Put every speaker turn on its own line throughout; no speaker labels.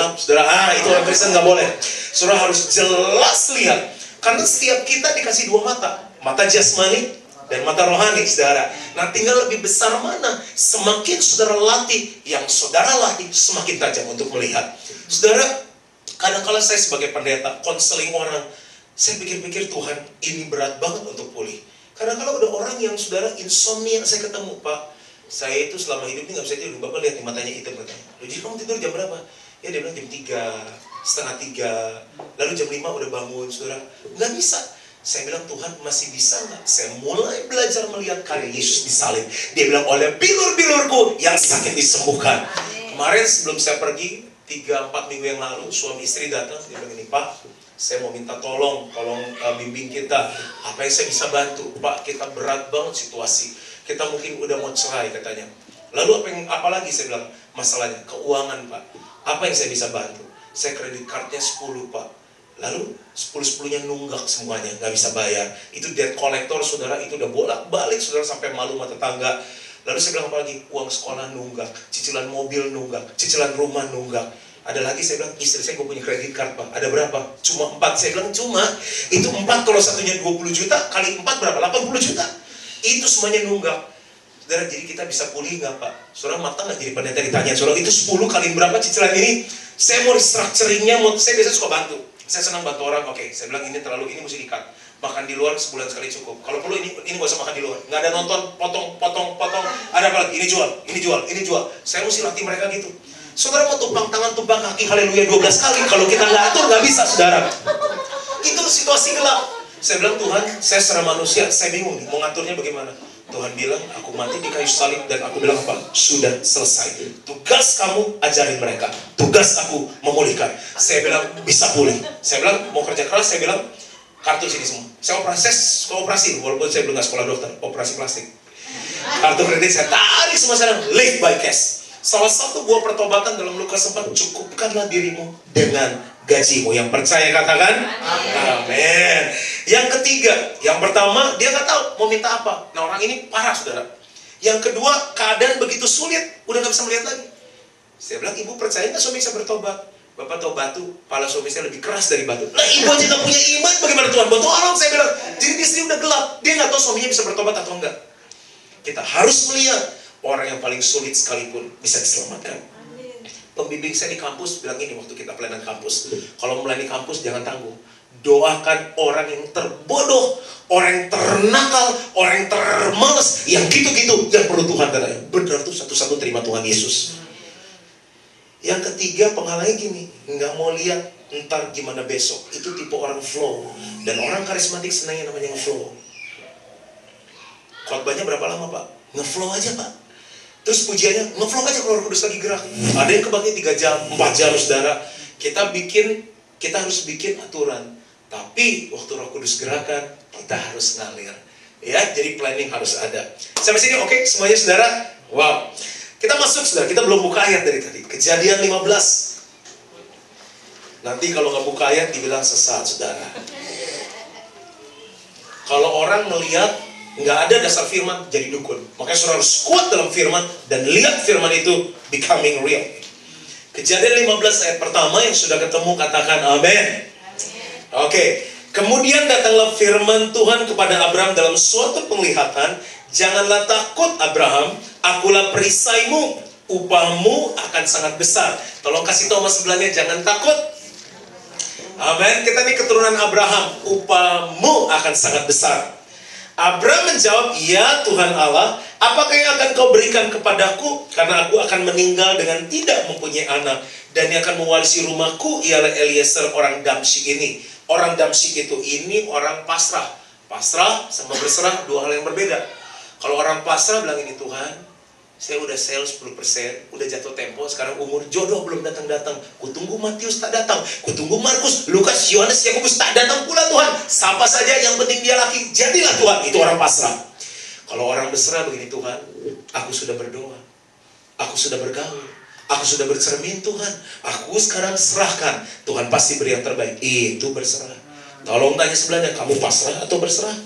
gelap, saudara. Itu orang Kristen nggak boleh. Saudara harus jelas lihat. Karena setiap kita dikasih dua mata. Mata jasmani dan mata rohani, saudara. Nah, tinggal lebih besar mana. Semakin saudara latih, yang saudara latih semakin tajam untuk melihat. Saudara, kadang-kala saya sebagai pendeta, konseling orang, saya pikir-pikir, Tuhan, ini berat banget untuk pulih. Kadang-kala ada orang yang saudara insomnia, saya ketemu, Pak, saya itu selama hidup ini gak bisa tidur. Bapak lihat di matanya hitam katanya. Loh, jadi kamu tidur jam berapa? Ya dia bilang jam 3, 2:30. Lalu jam 5 udah bangun, saudara. Nggak bisa. Saya bilang, Tuhan masih bisa nggak? Saya mulai belajar melihat karya Yesus disalib. Dia bilang, oleh bilur-bilurku yang sakit disembuhkan. Kemarin sebelum saya pergi 3-4 minggu yang lalu, suami istri datang. Dia bilang, ini Pak, saya mau minta tolong bimbing kita. Apa yang saya bisa bantu? Pak, kita berat banget situasi. Kita mungkin udah mau cerai katanya. Lalu apa lagi? Saya bilang, masalahnya keuangan Pak. Apa yang saya bisa bantu? Saya kredit cardnya 10 Pak. Lalu 10-10-nya nunggak semuanya, nggak bisa bayar. Itu debt collector, saudara, itu udah bolak-balik, saudara, sampai malu sama tetangga. Lalu saya bilang apa lagi? Uang sekolah nunggak, cicilan mobil nunggak, cicilan rumah nunggak. Ada lagi, saya bilang, istri saya gue punya kredit card Pak. Ada berapa? Cuma 4. Saya bilang, cuma? Itu 4 kalau satunya 20 juta, kali 4 berapa? 80 juta. Itu semuanya nunggak. Saudara, jadi kita bisa pulih nggak Pak? Saudara mata nggak jadi pendeta ditanya, saudara itu 10 kali berapa cicilan ini? Saya mau restructuringnya, saya biasa suka bantu. Saya senang bantu orang, oke. Saya bilang ini terlalu, ini mesti di-cut. Makan di luar sebulan sekali cukup. Kalau perlu ini nggak usah makan di luar. Nggak ada nonton, potong. Ada apa lagi? Ini jual. Saya mesti latih mereka gitu. Saudara mau tumpang tangan, tumpang kaki, haleluya 12 kali. Kalau kita nggak atur, nggak bisa, saudara. Itu situasi gelap. Saya bilang, Tuhan, saya secara manusia, saya bingung nih, mau ngaturnya bagaimana. Tuhan bilang, aku mati di kayu salib, dan aku bilang apa? Sudah selesai. Tugas kamu ajarin mereka. Tugas aku memulihkan. Saya bilang, bisa pulih. Saya bilang, mau kerja keras, saya bilang, kartu sini semua. Saya operasi, walaupun saya belum nggak sekolah dokter, operasi plastik. Kartu kredit saya tarik semua sekarang, live by cash. Salah satu buah pertobatan dalam Lukas 4, cukupkanlah dirimu dengan gajimu. Yang percaya katakan amin. Yang ketiga, yang pertama dia nggak tahu mau minta apa. Nah, orang ini parah, saudara. Yang kedua, keadaan begitu sulit, udah nggak bisa melihat lagi. Saya bilang, ibu percaya nggak suami saya bertobat? Bapak tahu batu, kepala suami saya lebih keras dari batu. Lah, ibu aja nggak punya iman, bagaimana Tuhan mau tolong? Saya bilang, jadi istri udah gelap, dia nggak tahu suaminya bisa bertobat atau enggak. Kita harus melihat orang yang paling sulit sekalipun bisa diselamatkan. Pembimbing saya di kampus bilang ini waktu kita pelayanan kampus, kalau melayani kampus jangan tanggung. Doakan orang yang terbodoh, orang yang ternakal, orang yang termalas, yang gitu-gitu, yang perlu Tuhan katanya. Benar tuh, satu-satu terima Tuhan Yesus. Yang ketiga, penghalangnya gini, nggak mau lihat ntar gimana besok. Itu tipe orang flow. Dan orang karismatik senangnya namanya nge-flow. Khotbahnya berapa lama Pak? Nge-flow aja Pak. Terus pujiannya nge-flow aja kalau Roh Kudus lagi gerak. Ada yang kebagi 3 jam, 4 jam, saudara. Kita harus bikin aturan. Tapi waktu Roh Kudus gerakan, kita harus ngalir. Ya, jadi planning harus ada. Sampai sini oke, semuanya saudara? Wow. Kita masuk, saudara. Kita belum buka ayat dari tadi. Kejadian 15. Nanti kalau nggak buka ayat dibilang sesat, saudara. Kalau orang melihat nggak ada dasar firman, jadi dukun. Makanya saudara harus kuat dalam firman dan lihat firman itu becoming real. Kejadian 15 ayat pertama yang sudah ketemu katakan amin. Oke. Kemudian datanglah firman Tuhan kepada Abraham dalam suatu penglihatan, janganlah takut Abraham, akulah perisaimu, upahmu akan sangat besar. Tolong kasih tahu sama sebelahnya, jangan takut. Amin. Kita ini keturunan Abraham, upahmu akan sangat besar. Abraham menjawab, ya Tuhan Allah, apakah yang akan kau berikan kepadaku? Karena aku akan meninggal dengan tidak mempunyai anak. Dan yang akan mewarisi rumahku ialah Eliezer orang Damsyik ini. Orang Damsyik itu ini orang pasrah. Pasrah sama berserah dua hal yang berbeda. Kalau orang pasrah bilang ini, Tuhan, saya udah sales 10%, udah jatuh tempo, sekarang umur jodoh belum datang-datang. Kutunggu Matius tak datang, kutunggu Markus, Lukas, Yohanes, Yakobus tak datang pula Tuhan. Siapa saja yang penting dia laki, jadilah Tuhan. Itu orang pasrah. Kalau orang berserah begini, Tuhan, aku sudah berdoa, aku sudah bergaul, aku sudah bercermin Tuhan, aku sekarang serahkan, Tuhan pasti beri yang terbaik. Itu berserah. Tolong tanya sebelahnya, kamu pasrah atau berserah?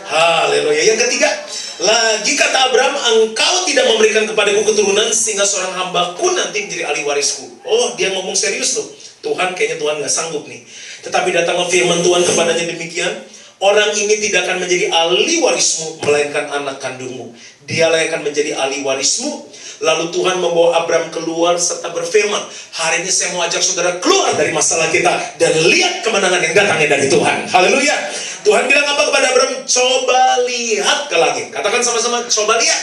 Haleluya. Yang ketiga, lagi kata Abraham, engkau tidak memberikan kepadaku keturunan sehingga seorang hambaku nanti menjadi ahli warisku. Oh, dia ngomong serius loh. Tuhan, kayaknya Tuhan gak sanggup nih. Tetapi datanglah firman Tuhan kepadanya demikian, orang ini tidak akan menjadi ahli warismu, melainkan anak kandungmu. Dialah yang akan menjadi ahli warismu. Lalu Tuhan membawa Abraham keluar serta berfirman, hari ini saya mau ajak saudara keluar dari masalah kita dan lihat kemenangan yang datangnya dari Tuhan. Haleluya. Tuhan bilang apa kepada Abraham? Coba lihat ke langit. Katakan sama-sama, coba lihat.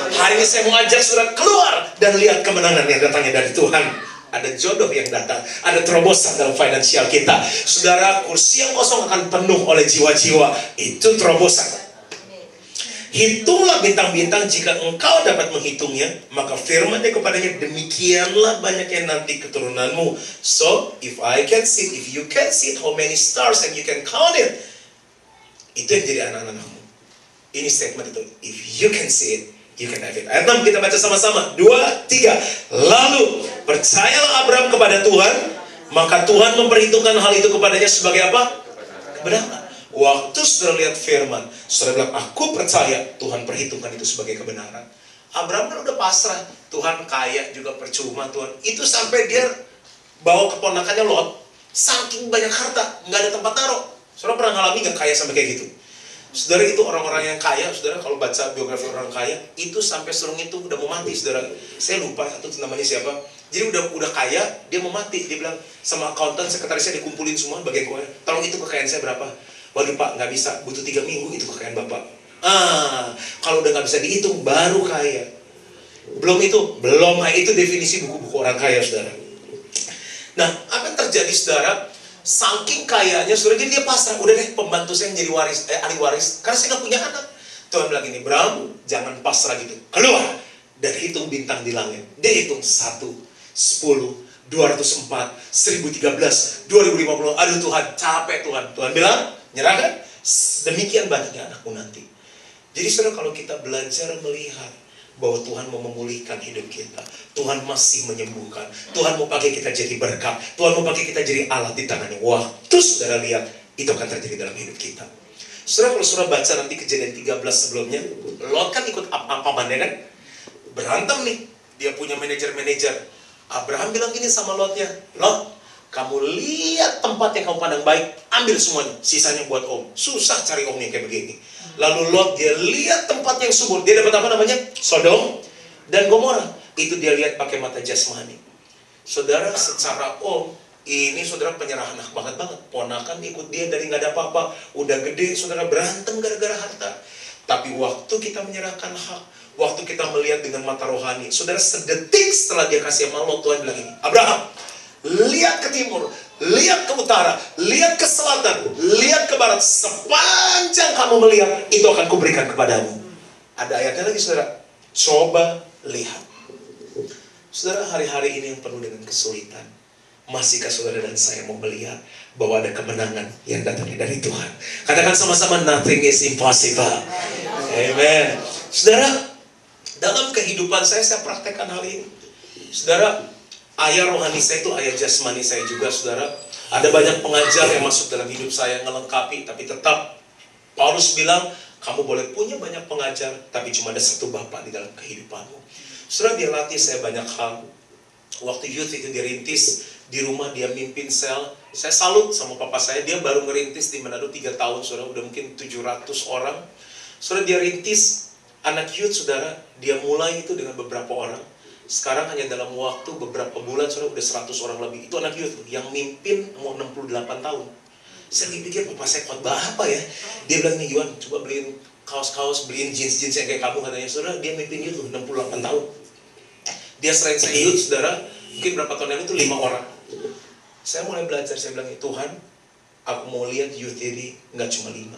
Hari ini saya mau ajak saudara keluar dan lihat kemenangan yang datangnya dari Tuhan. Ada jodoh yang datang, ada terobosan dalam finansial kita. Saudara, kursi yang kosong akan penuh oleh jiwa-jiwa. Itu terobosan. Hitunglah bintang-bintang, jika engkau dapat menghitungnya, maka firman-Nya kepadanya, demikianlah banyaknya nanti keturunanmu. So, if I can see it, if you can see it, how many stars and you can count it, itu yang jadi anak-anakmu. Ini statement itu, if you can see it, you can have it. Ayat 6 kita baca sama-sama. 2, 3. Lalu percayalah Abraham kepada Tuhan, maka Tuhan memperhitungkan hal itu kepadanya sebagai apa? Kebenaran. Waktu saudara lihat firman, saudara bilang, aku percaya, Tuhan perhitungkan itu sebagai kebenaran. Abraham kan udah pasrah, Tuhan kaya juga percuma Tuhan. Itu sampai dia bawa keponakannya Lot, saking banyak harta, nggak ada tempat taruh. Saudara pernah ngalami nggak kaya sampai kayak gitu? Saudara, itu orang-orang yang kaya, saudara kalau baca biografi orang kaya, itu sampai serung itu udah mau mati, saudara. Saya lupa itu namanya siapa. Jadi udah kaya, dia mau mati. Dia bilang sama akuntan, sekretarisnya dikumpulin semua bagian keuangan. Tolong itu kekayaan saya berapa? Waduh Pak, nggak bisa, butuh 3 minggu itu kekayaan Bapak. Kalau udah nggak bisa dihitung, baru kaya. Belum kayak itu definisi buku-buku orang kaya, saudara. Nah, apa yang terjadi, saudara? Saking kayanya, saudara, jadi dia pasrah. Udah deh, pembantu saya yang jadi ahli waris. Karena saya nggak punya anak. Tuhan bilang gini, Bram, jangan pasrah gitu. Keluar dan hitung bintang di langit. Dia hitung 1, 10, 204, 1013, 2050. Aduh Tuhan, capek Tuhan. Tuhan bilang, nyerahkan, demikian banyaknya anakmu nanti. Jadi saudara, kalau kita belajar melihat bahwa Tuhan mau memulihkan hidup kita, Tuhan masih menyembuhkan, Tuhan mau pakai kita jadi berkat, Tuhan mau pakai kita jadi alat di tangannya. Waktu saudara lihat, itu akan terjadi dalam hidup kita. Saudara, kalau saudara baca nanti Kejadian 13 sebelumnya, Lot kan ikut apa-apanya kan, berantem nih, dia punya manajer-manajer. Abraham bilang gini sama Lotnya, Lot, kamu lihat tempat yang kamu pandang baik, ambil semuanya, sisanya buat om. Susah cari om yang kayak begini. Lalu Lot, dia lihat tempat yang subur. Dia dapat apa namanya? Sodom dan Gomora. Itu dia lihat pakai mata jasmani. Saudara, secara om, ini saudara penyerahan anak banget. Ponakan ikut dia dari nggak ada apa-apa. Udah gede, saudara berantem gara-gara harta. Tapi waktu kita menyerahkan hak, waktu kita melihat dengan mata rohani, saudara, sedetik setelah dia kasih sama Lot, Tuhan bilang ini, Abraham, lihat ke timur, lihat ke utara, lihat ke selatan, lihat ke barat. Sepanjang kamu melihat, itu akan kuberikan kepadamu. Ada ayatnya lagi, saudara. Coba lihat. Saudara, hari-hari ini yang penuh dengan kesulitan, masihkah saudara dan saya mau melihat bahwa ada kemenangan yang datangnya dari Tuhan? Katakan sama-sama, nothing is impossible. Amen. Saudara, dalam kehidupan saya praktekkan hal ini. Saudara, ayah rohani saya itu ayah jasmani saya juga, saudara. Ada banyak pengajar yang masuk dalam hidup saya, ngelengkapi, tapi tetap Paulus bilang, kamu boleh punya banyak pengajar, tapi cuma ada satu Bapa di dalam kehidupanmu. Saudara, dia latih saya banyak hal. Waktu youth itu dia rintis, di rumah dia mimpin sel. Saya salut sama papa saya, dia baru ngerintis di Manado 3 tahun, saudara, udah mungkin 700 orang. Saudara, dia rintis anak youth, saudara, dia mulai itu dengan beberapa orang. Sekarang hanya dalam waktu beberapa bulan, saudara, udah 100 orang lebih. Itu anak youth yang mimpin mau 68 tahun. Saya pikir, papa saya khotbah apa ya? Dia bilang, nih Yuan, coba beliin kaos-kaos, beliin jeans-jeans yang kayak kamu, katanya. Saudara, dia mimpin youth 68 tahun. Dia selain saya youth, saudara, mungkin berapa tahun yang itu 5 orang. Saya mulai belajar, saya bilang, Tuhan, aku mau lihat youth ini nggak cuma 5.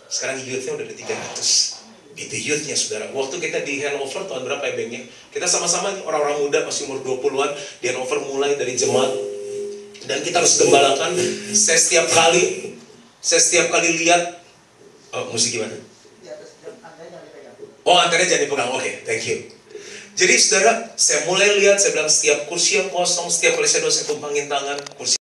Sekarang youthnya udah ada 300. Itu youthnya, saudara. Waktu kita di Hanover, tahun berapa ya banknya? Kita sama-sama nih, orang-orang muda, masih umur 20-an. Di Hanover mulai dari jemaat. Dan kita harus gembalakan. Saya setiap kali lihat, musik gimana? Oh, antenanya jangan dipegang. Oke, thank you. Jadi saudara, saya mulai lihat, saya bilang setiap kursi yang kosong, setiap kali saya doa, saya tumpangin tangan, kursi